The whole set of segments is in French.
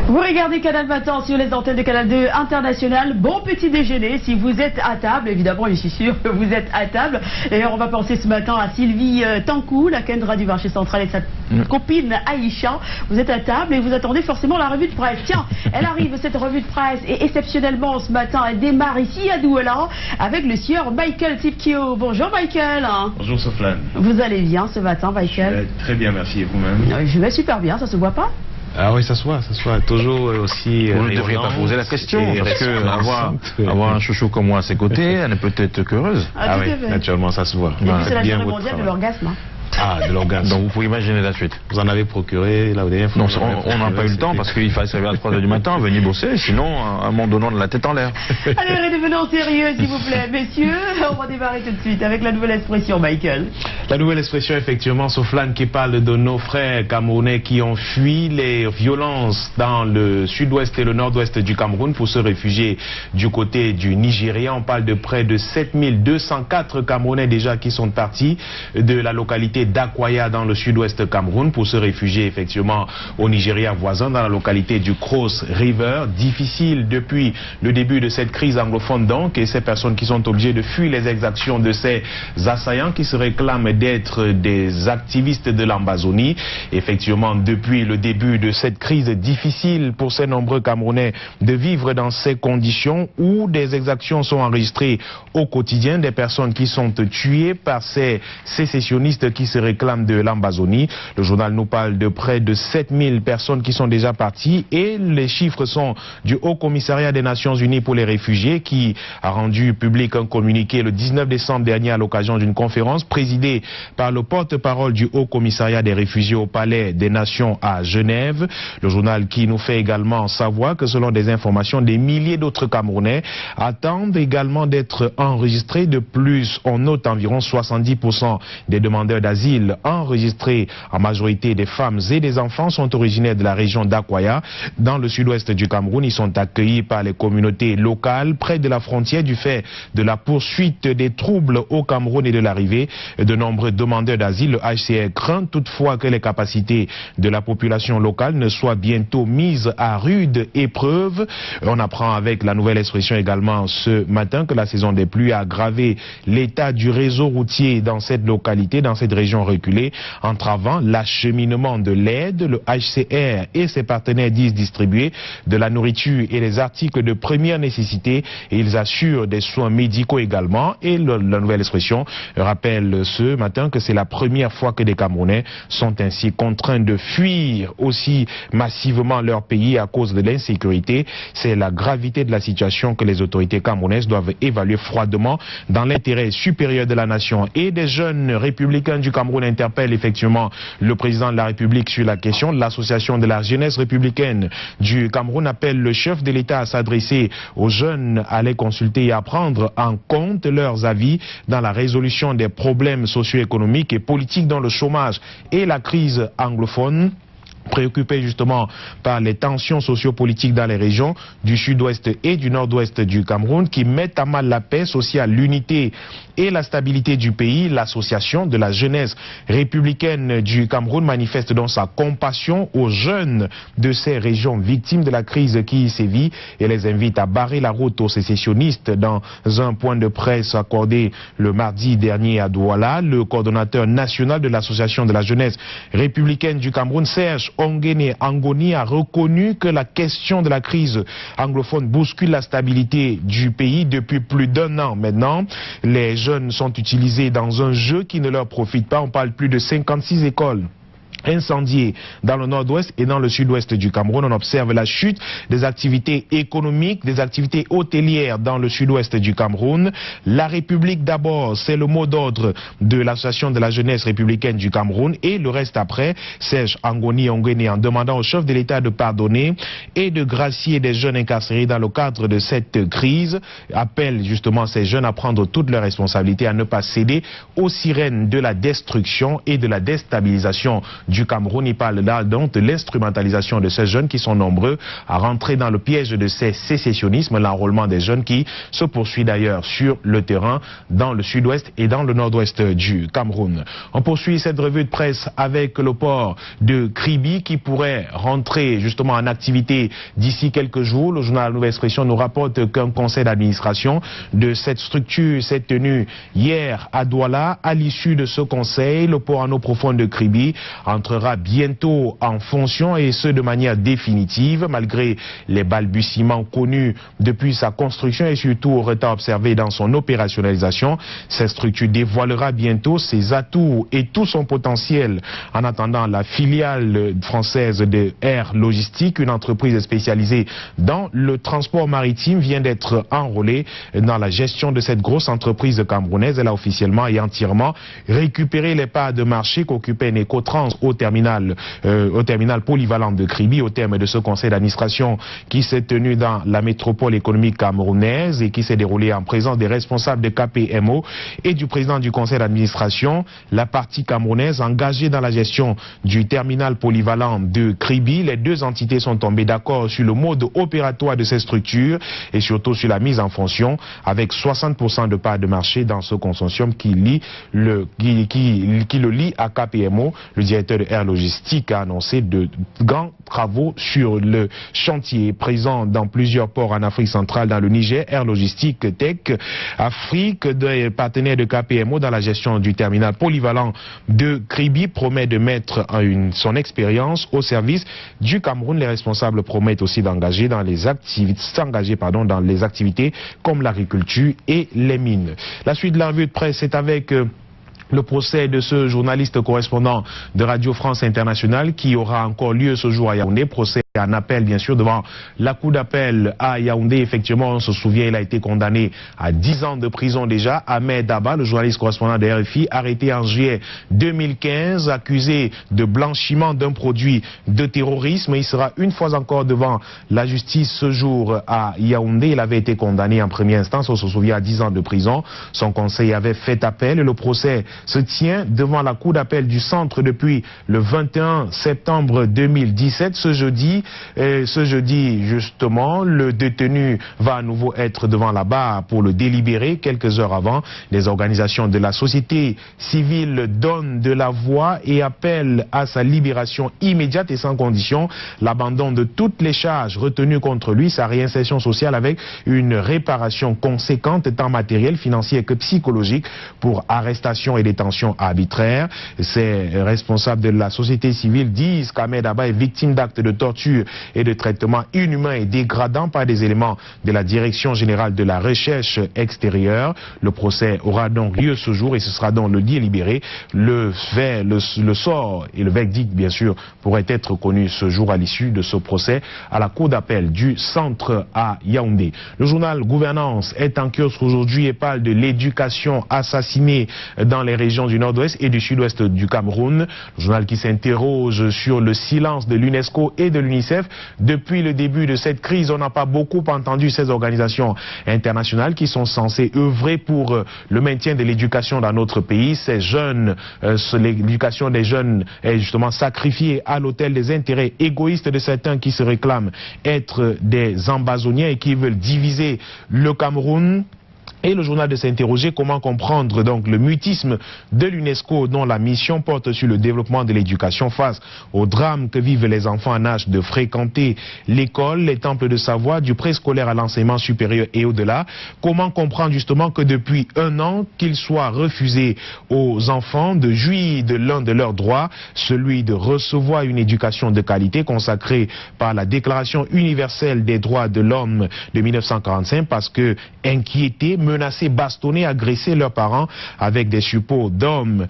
Vous regardez Canal Matin sur les antennes de Canal 2 International. Bon petit déjeuner si vous êtes à table. Évidemment, je suis sûr que vous êtes à table. Et on va penser ce matin à Sylvie Tankou, la Kendra du marché central et sa copine Aïcha. Vous êtes à table et vous attendez forcément la revue de presse. Tiens, elle arrive cette revue de presse et exceptionnellement ce matin, elle démarre ici à Douala avec le sieur Michael Tipkio. Bonjour Michael. Bonjour Soflane. Vous allez bien ce matin Michael? Je vais très bien, merci. Et vous-même? Je vais super bien, ça se voit pas? Ah oui, ça se voit. Toujours aussi... Vous ne devriez pas poser la question, parce que avoir un chouchou comme moi à ses côtés, elle est peut-être qu'heureuse. Ah oui, naturellement, ça se voit. Et puis c'est la journée mondiale de l'orgasme. Ah, de l'orgasme. Donc vous pouvez imaginer la suite. Vous en avez procuré la dernière fois? Non, on n'a pas eu le temps parce qu'il fallait se réveiller à 3 h du matin, venir bosser, sinon, à un moment donnant de la tête en l'air. Allez, redevenons sérieux, s'il vous plaît, messieurs. On va démarrer tout de suite avec la nouvelle expression, Michael. La nouvelle expression, effectivement, Soflane, qui parle de nos frères camerounais qui ont fui les violences dans le sud-ouest et le nord-ouest du Cameroun pour se réfugier du côté du Nigeria. On parle de près de 7204 Camerounais déjà qui sont partis de la localité d'Akwaya dans le sud-ouest Cameroun pour se réfugier effectivement au Nigeria voisin dans la localité du Cross River. Difficile depuis le début de cette crise anglophone donc, et ces personnes qui sont obligées de fuir les exactions de ces assaillants qui se réclament d'être des activistes de l'Ambazonie. Effectivement, depuis le début de cette crise difficile pour ces nombreux Camerounais de vivre dans ces conditions où des exactions sont enregistrées au quotidien, des personnes qui sont tuées par ces sécessionnistes qui se réclament de l'Ambazonie. Le journal nous parle de près de 7000 personnes qui sont déjà parties et les chiffres sont du Haut Commissariat des Nations Unies pour les réfugiés qui a rendu public un communiqué le 19 décembre dernier à l'occasion d'une conférence présidée par le porte-parole du Haut Commissariat des réfugiés au Palais des Nations à Genève. Le journal qui nous fait également savoir que selon des informations, des milliers d'autres Camerounais attendent également d'être enregistrés. De plus, on note environ 70% des demandeurs d'asile enregistrés, en majorité des femmes et des enfants, sont originaires de la région d'Akwaya. Dans le sud-ouest du Cameroun, ils sont accueillis par les communautés locales près de la frontière du fait de la poursuite des troubles au Cameroun et de l'arrivée de nombreux demandeurs d'asile. Le HCR craint toutefois que les capacités de la population locale ne soient bientôt mises à rude épreuve. On apprend avec la nouvelle expression également ce matin que la saison des pluies a aggravé l'état du réseau routier dans cette localité, dans cette région reculée, entravant l'acheminement de l'aide. Le HCR et ses partenaires disent distribuer de la nourriture et des articles de première nécessité et ils assurent des soins médicaux également. Et la nouvelle expression rappelle ce matin que c'est la première fois que des Camerounais sont ainsi contraints de fuir aussi massivement leur pays à cause de l'insécurité. C'est la gravité de la situation que les autorités camerounaises doivent évaluer froidement dans l'intérêt supérieur de la nation. Et des jeunes républicains du Cameroun interpellent effectivement le président de la République sur la question. L'association de la jeunesse républicaine du Cameroun appelle le chef de l'État à s'adresser aux jeunes, à les consulter et à prendre en compte leurs avis dans la résolution des problèmes socio-économiques et politiques dans le chômage et la crise anglophone. Préoccupés justement par les tensions sociopolitiques dans les régions du sud-ouest et du nord-ouest du Cameroun qui mettent à mal la paix sociale, l'unité et la stabilité du pays, l'association de la jeunesse républicaine du Cameroun manifeste donc sa compassion aux jeunes de ces régions victimes de la crise qui y sévit et les invite à barrer la route aux sécessionnistes. Dans un point de presse accordé le mardi dernier à Douala, le coordonnateur national de l'association de la jeunesse républicaine du Cameroun, Serge Ongene Angoni, a reconnu que la question de la crise anglophone bouscule la stabilité du pays depuis plus d'un an maintenant. Les jeunes sont utilisés dans un jeu qui ne leur profite pas. On parle plus de 56 écoles incendiées dans le nord-ouest et dans le sud-ouest du Cameroun. On observe la chute des activités économiques, des activités hôtelières dans le sud-ouest du Cameroun. La République d'abord, c'est le mot d'ordre de l'association de la jeunesse républicaine du Cameroun et le reste après. Serge Angoni Ongene, en demandant au chef de l'État de pardonner et de gracier des jeunes incarcérés dans le cadre de cette crise, appelle justement ces jeunes à prendre toutes leurs responsabilités, à ne pas céder aux sirènes de la destruction et de la déstabilisation du du Cameroun. Il parle là donc de l'instrumentalisation de ces jeunes qui sont nombreux à rentrer dans le piège de ces sécessionnismes, l'enrôlement des jeunes qui se poursuit d'ailleurs sur le terrain dans le sud-ouest et dans le nord-ouest du Cameroun. On poursuit cette revue de presse avec le port de Kribi qui pourrait rentrer justement en activité d'ici quelques jours. Le journal Nouvelle Expression nous rapporte qu'un conseil d'administration de cette structure s'est tenu hier à Douala. À l'issue de ce conseil, le port en eau profonde de Kribi entrera bientôt en fonction et ce de manière définitive malgré les balbutiements connus depuis sa construction et surtout au retard observé dans son opérationnalisation. Cette structure dévoilera bientôt ses atouts et tout son potentiel. En attendant, la filiale française de Air Logistique, une entreprise spécialisée dans le transport maritime, vient d'être enrôlée dans la gestion de cette grosse entreprise camerounaise. Elle a officiellement et entièrement récupéré les parts de marché qu'occupait Necotrans au terminal polyvalent de Kribi au terme de ce conseil d'administration qui s'est tenu dans la métropole économique camerounaise et qui s'est déroulé en présence des responsables de KPMO et du président du conseil d'administration. La partie camerounaise engagée dans la gestion du terminal polyvalent de Kribi. Les deux entités sont tombées d'accord sur le mode opératoire de ces structures et surtout sur la mise en fonction avec 60% de parts de marché dans ce consortium qui le lie à KPMO. Le directeur de Air Logistique a annoncé de grands travaux sur le chantier présent dans plusieurs ports en Afrique centrale, dans le Niger. Air Logistique Tech Afrique, des partenaires de KPMO dans la gestion du terminal polyvalent de Kribi, promet de mettre son expérience au service du Cameroun. Les responsables promettent aussi d'engager dans les activités comme l'agriculture et les mines. La suite de la revue de presse est avec le procès de ce journaliste correspondant de Radio France Internationale qui aura encore lieu ce jour à Yaoundé. Procès en appel bien sûr devant la cour d'appel à Yaoundé. Effectivement, on se souvient, il a été condamné à 10 ans de prison déjà. Ahmed Abba, le journaliste correspondant de RFI, arrêté en juillet 2015, accusé de blanchiment d'un produit de terrorisme. Il sera une fois encore devant la justice ce jour à Yaoundé. Il avait été condamné en première instance, on se souvient, à 10 ans de prison. Son conseil avait fait appel. Le procès se tient devant la cour d'appel du centre depuis le 21 septembre 2017. Ce jeudi, justement, le détenu va à nouveau être devant la barre pour le délibérer. Quelques heures avant, les organisations de la société civile donnent de la voix et appellent à sa libération immédiate et sans condition, l'abandon de toutes les charges retenues contre lui, sa réinsertion sociale avec une réparation conséquente tant matérielle, financière que psychologique pour arrestation et détention arbitraire. Ces responsables de la société civile disent qu'Ahmed Abba est victime d'actes de torture et de traitements inhumains et dégradants par des éléments de la Direction générale de la recherche extérieure. Le procès aura donc lieu ce jour et ce sera donc le délibéré. Le sort et le verdict, bien sûr, pourraient être connus ce jour à l'issue de ce procès à la cour d'appel du centre à Yaoundé. Le journal Gouvernance est en kiosque aujourd'hui et parle de l'éducation assassinée dans les régions du nord-ouest et du sud-ouest du Cameroun. Le journal qui s'interroge sur le silence de l'UNESCO et de l'UNICEF. Depuis le début de cette crise, on n'a pas beaucoup entendu ces organisations internationales qui sont censées œuvrer pour le maintien de l'éducation dans notre pays. Ces jeunes, l'éducation des jeunes est justement sacrifiée à l'autel des intérêts égoïstes de certains qui se réclament être des ambazoniens et qui veulent diviser le Cameroun. Et le journal de s'interroger comment comprendre donc le mutisme de l'UNESCO dont la mission porte sur le développement de l'éducation face au drame que vivent les enfants en âge de fréquenter l'école, les temples de savoir, du préscolaire à l'enseignement supérieur et au-delà. Comment comprendre justement que depuis 1 an qu'il soit refusé aux enfants de jouir de l'un de leurs droits, celui de recevoir une éducation de qualité consacrée par la Déclaration universelle des droits de l'homme de 1945 parce que inquiétés, menacés, bastonnés, agressés leurs parents avec des suppôts d'hommes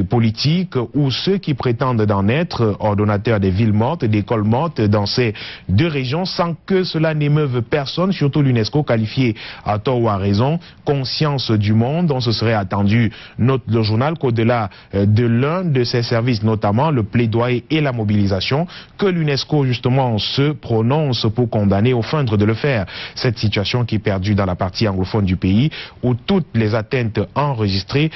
politiques ou ceux qui prétendent d'en être ordonnateurs des villes mortes, d'écoles mortes dans ces deux régions sans que cela n'émeuve personne, surtout l'UNESCO qualifiée à tort ou à raison conscience du monde. On se serait attendu, note le journal, qu'au-delà de l'un de ses services, notamment le plaidoyer et la mobilisation, que l'UNESCO justement se prononce pour condamner ou feindre de le faire cette situation qui perdure dans la partie anglophone du pays pays où toutes ces atteintes enregistrées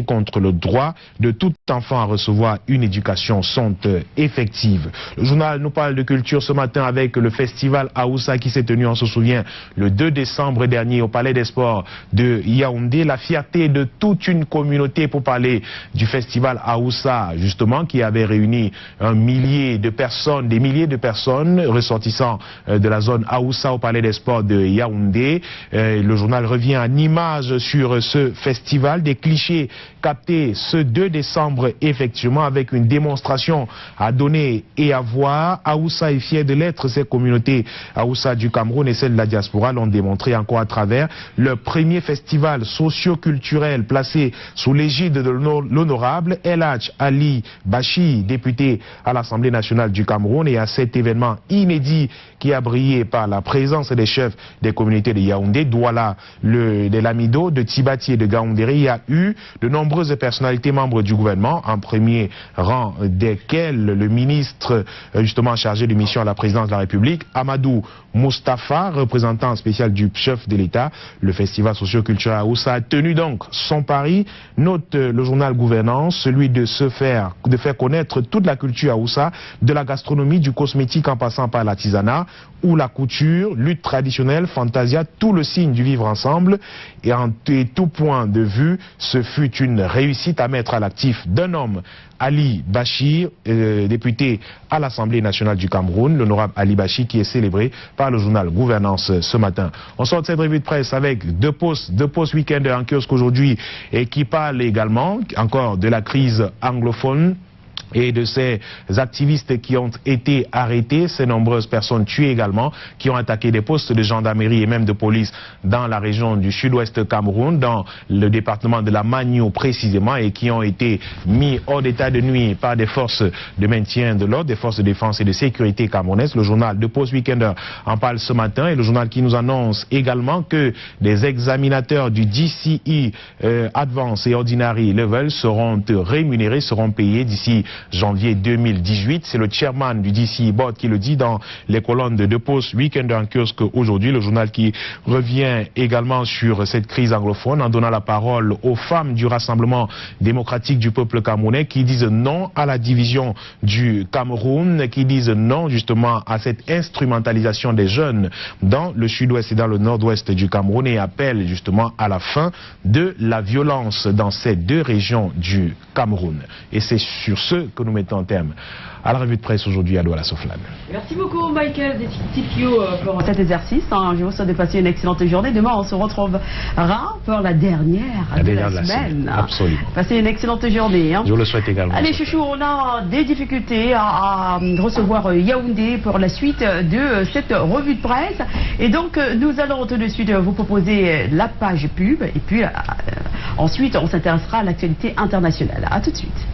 contre le droit de tout enfant à recevoir une éducation sont effectives. Le journal nous parle de culture ce matin avec le festival Aoussa qui s'est tenu, on se souvient, le 2 décembre dernier au Palais des Sports de Yaoundé. La fierté de toute une communauté pour parler du festival Aoussa, justement, qui avait réuni des milliers de personnes ressortissant de la zone Aoussa au Palais des Sports de Yaoundé. Le journal revient en images sur ce festival, des clichés captés ce 2 décembre, effectivement, avec une démonstration à donner et à voir. Aoussa est fier de l'être. Ces communautés Aoussa du Cameroun et celles de la diaspora l'ont démontré encore à travers le premier festival socio-culturel placé sous l'égide de l'honorable El Hadj Ali Bachi, député à l'Assemblée nationale du Cameroun. Et à cet événement inédit qui a brillé par la présence des chefs des communautés de Yaoundé, Douala, de Lamido, de Tibati et de Gaoundéré, il y a eu de nombreuses personnalités membres du gouvernement, en premier rang desquels le ministre justement chargé de mission à la présidence de la République, Amadou Moustapha, représentant spécial du chef de l'État. Le festival socio-culturel Aoussa a tenu donc son pari, note le journal Gouvernance, celui de faire connaître toute la culture Aoussa, de la gastronomie, du cosmétique en passant par l'artisanat ou la couture, lutte traditionnelle, fantasia, tout le signe du vivre ensemble. Et en tout point de vue, ce fut une réussite à mettre à l'actif d'un homme, Ali Bachir, député à l'Assemblée nationale du Cameroun, l'honorable Ali Bachir, qui est célébré par le journal Gouvernance ce matin. On sort de cette revue de presse avec deux posts week-end en kiosque aujourd'hui et qui parle également encore de la crise anglophone et de ces activistes qui ont été arrêtés, ces nombreuses personnes tuées également, qui ont attaqué des postes de gendarmerie et même de police dans la région du sud-ouest Cameroun, dans le département de la Magno précisément, et qui ont été mis hors d'état de nuit par des forces de maintien de l'ordre, des forces de défense et de sécurité camerounaises. Le journal de Post Weekender en parle ce matin, et le journal qui nous annonce également que des examinateurs du DCE Advanced et Ordinary Level seront rémunérés, seront payés d'ici janvier 2018. C'est le chairman du DCE Board qui le dit dans les colonnes de Post Weekender en kiosque aujourd'hui. Le journal qui revient également sur cette crise anglophone en donnant la parole aux femmes du Rassemblement démocratique du peuple camerounais qui disent non à la division du Cameroun, qui disent non justement à cette instrumentalisation des jeunes dans le sud-ouest et dans le nord-ouest du Cameroun, et appellent justement à la fin de la violence dans ces deux régions du Cameroun. Et c'est sur ce que nous mettons en terme à la revue de presse aujourd'hui à Douala Soflane. Merci beaucoup Michael Detikio pour cet exercice. Je vous souhaite de passer une excellente journée. Demain on se retrouvera pour la dernière de la semaine. Absolument. Passez une excellente journée. Je vous le souhaite également. Allez chouchou, on a des difficultés à recevoir Yaoundé pour la suite de cette revue de presse. Et donc nous allons tout de suite vous proposer la page pub. Et puis ensuite on s'intéressera à l'actualité internationale. A tout de suite.